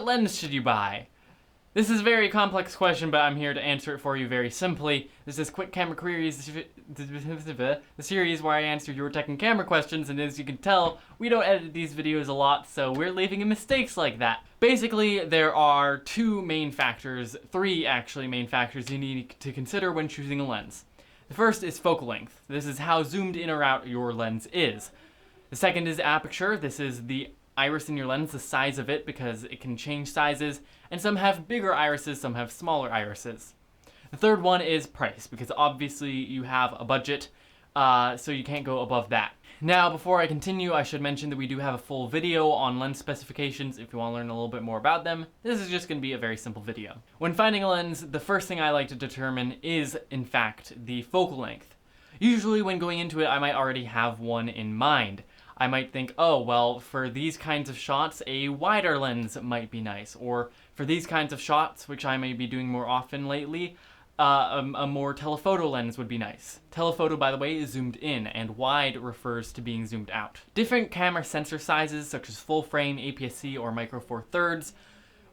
what lens should you buy? This is a very complex question, but I'm here to answer it for you very simply. This is Quick Camera Queries, the series where I answer your tech and camera questions, and as you can tell, we don't edit these videos a lot, so we're leaving in mistakes like that. Basically, there are three main factors you need to consider when choosing a lens. The first is focal length. This is how zoomed in or out your lens is. The second is aperture. This is the iris in your lens, the size of it, because it can change sizes, and some have bigger irises, some have smaller irises. The third one is price, because obviously you have a budget, so you can't go above that. Now, before I continue, I should mention that we do have a full video on lens specifications if you want to learn a little bit more about them. This is just going to be a very simple video. When finding a lens, the first thing I like to determine is, in fact, the focal length. Usually when going into it, I might already have one in mind. I might think, oh, well, for these kinds of shots, a wider lens might be nice. Or for these kinds of shots, which I may be doing more often lately, a more telephoto lens would be nice. Telephoto, by the way, is zoomed in, and wide refers to being zoomed out. Different camera sensor sizes, such as full frame, APS-C, or micro four thirds,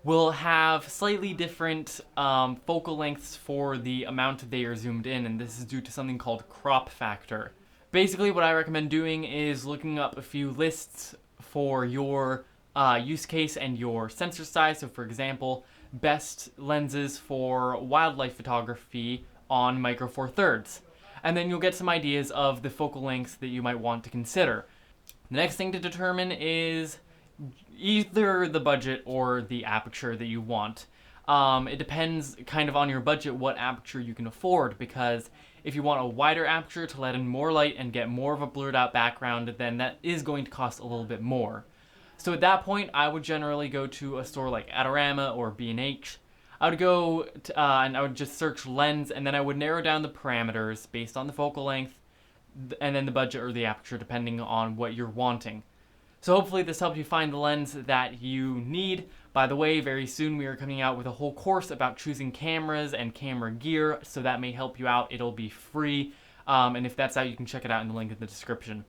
will have slightly different focal lengths for the amount they are zoomed in, and this is due to something called crop factor. Basically, what I recommend doing is looking up a few lists for your use case and your sensor size. So for example, best lenses for wildlife photography on micro four thirds. And then you'll get some ideas of the focal lengths that you might want to consider. The next thing to determine is either the budget or the aperture that you want. It depends kind of on your budget what aperture you can afford, because if you want a wider aperture to let in more light and get more of a blurred out background, then that is going to cost a little bit more. So at that point, I would generally go to a store like Adorama or B&H. I would go to, and I would just search lens, and then I would narrow down the parameters based on the focal length, and then the budget or the aperture depending on what you're wanting. So hopefully this helps you find the lens that you need. By the way, very soon we are coming out with a whole course about choosing cameras and camera gear, so that may help you out. It'll be free, and if that's out, you can check it out in the link in the description.